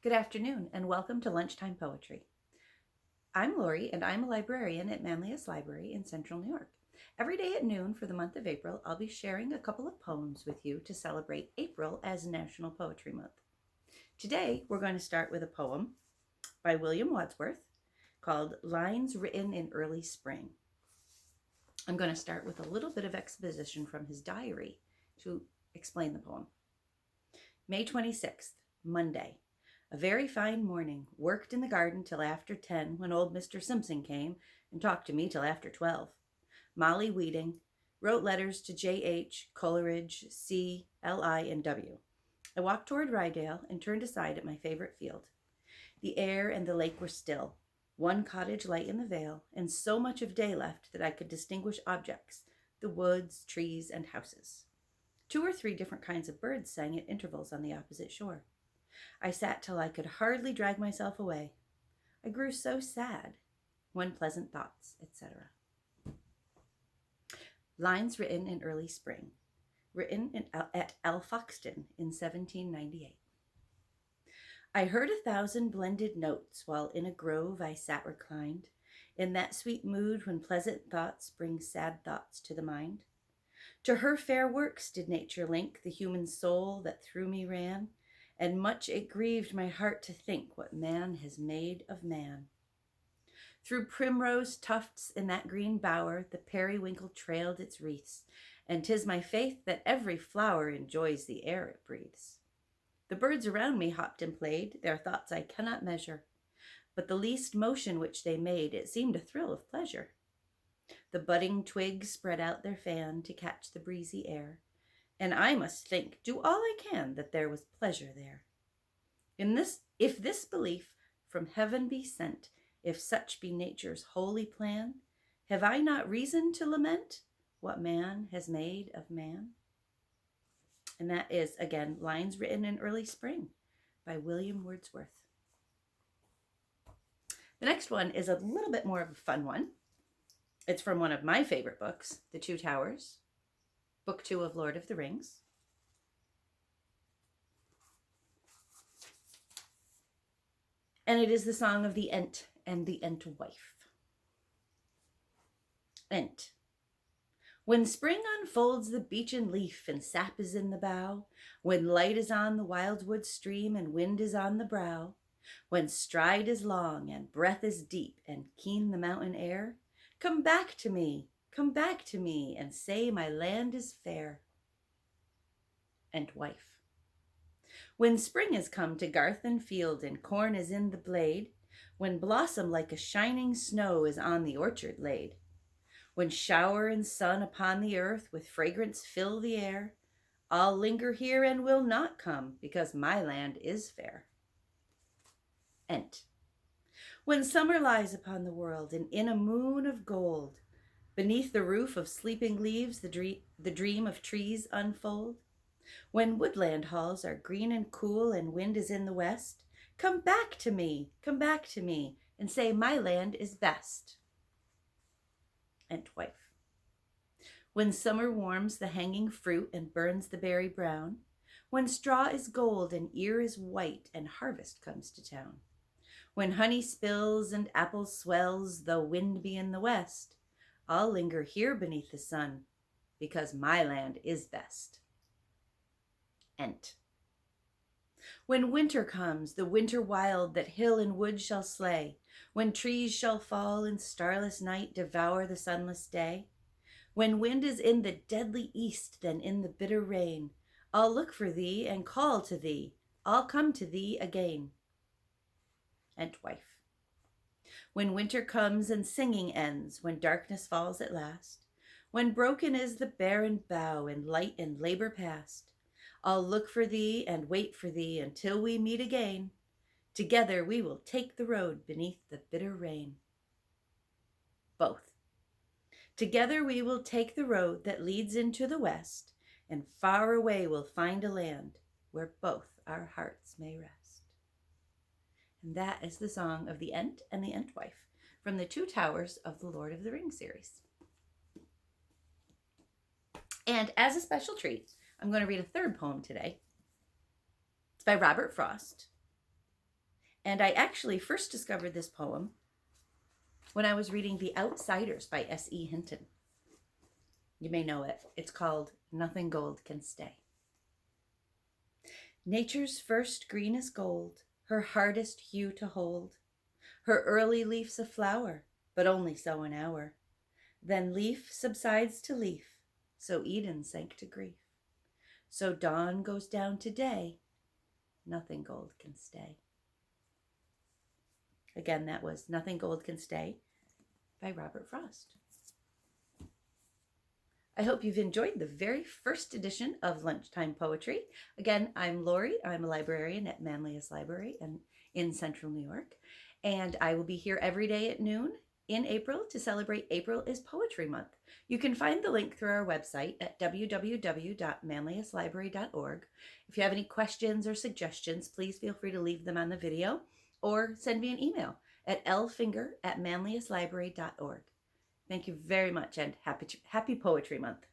Good afternoon, and welcome to Lunchtime Poetry. I'm Lorie, and I'm a librarian at Manlius Library in Central New York. Every day at noon for the month of April, I'll be sharing a couple of poems with you to celebrate April as National Poetry Month. Today, we're going to start with a poem by William Wordsworth called Lines Written in Early Spring. I'm going to start with a little bit of exposition from his diary to explain the poem. May 26th, Monday. A very fine morning. Worked in the garden till after 10, when old Mr. Simpson came and talked to me till after 12. Molly weeding. Wrote letters to J.H., Coleridge, C, L.I., and W. I walked toward Rydale and turned aside at my favorite field. The air and the lake were still. One cottage light in the vale, and so much of day left that I could distinguish objects, the woods, trees, and houses. 2 or 3 different kinds of birds sang at intervals on the opposite shore. I sat till I could hardly drag myself away. I grew so sad. When pleasant thoughts, etc. Lines written in early spring. Written at Alfoxden in 1798. I heard 1,000 blended notes while in a grove I sat reclined, in that sweet mood when pleasant thoughts bring sad thoughts to the mind. To her fair works did nature link the human soul that through me ran, and much it grieved my heart to think what man has made of man. Through primrose tufts in that green bower the periwinkle trailed its wreaths, and 'tis my faith that every flower enjoys the air it breathes. The birds around me hopped and played, their thoughts I cannot measure, but the least motion which they made, it seemed a thrill of pleasure. The budding twigs spread out their fan to catch the breezy air, and I must think, do all I can, that there was pleasure there. If this belief from heaven be sent, if such be nature's holy plan, have I not reason to lament what man has made of man? And that is, again, Lines Written in Early Spring by William Wordsworth. The next one is a little bit more of a fun one. It's from one of my favorite books, The Two Towers, Book 2 of Lord of the Rings. And it is the song of the Ent and the Ent wife. Ent. When spring unfolds the beechen leaf and sap is in the bough, when light is on the wildwood stream and wind is on the brow, when stride is long and breath is deep and keen the mountain air, come back to me, and say my land is fair. Ent wife. When spring is come to garth and field and corn is in the blade, when blossom like a shining snow is on the orchard laid, when shower and sun upon the earth with fragrance fill the air, I'll linger here and will not come, because my land is fair. Ent. When summer lies upon the world and in a moon of gold, beneath the roof of sleeping leaves the dream of trees unfold, when woodland halls are green and cool and wind is in the west, come back to me, and say my land is best. Ent wife. When summer warms the hanging fruit and burns the berry brown, when straw is gold and ear is white and harvest comes to town, when honey spills and apple swells though wind be in the west, I'll linger here beneath the sun, because my land is best. Ent. When winter comes, the winter wild that hill and wood shall slay, when trees shall fall in starless night devour the sunless day, when wind is in the deadly east then in the bitter rain, I'll look for thee and call to thee, I'll come to thee again. Ent wife. When winter comes and singing ends, when darkness falls at last, when broken is the barren bough and light and labor past, I'll look for thee and wait for thee until we meet again. Together we will take the road beneath the bitter rain. Both. Together we will take the road that leads into the west, and far away we'll find a land where both our hearts may rest. And that is the song of the Ent and the Ent wife from the Two Towers of the Lord of the Rings series. And as a special treat, I'm going to read a third poem today. It's by Robert Frost. And I actually first discovered this poem when I was reading The Outsiders by S.E. Hinton. You may know it. It's called Nothing Gold Can Stay. Nature's first greenest gold, her hardest hue to hold, her early leaf's a flower, but only so an hour. Then leaf subsides to leaf, so Eden sank to grief. So dawn goes down to day, nothing gold can stay. Again, that was Nothing Gold Can Stay by Robert Frost. I hope you've enjoyed the very first edition of Lunchtime Poetry. Again, I'm Lorie. I'm a librarian at Manlius Library in Central New York. And I will be here every day at noon in April to celebrate April is Poetry Month. You can find the link through our website at www.manliuslibrary.org. If you have any questions or suggestions, please feel free to leave them on the video or send me an email at lfinger@manliuslibrary.org. Thank you very much and happy Poetry Month.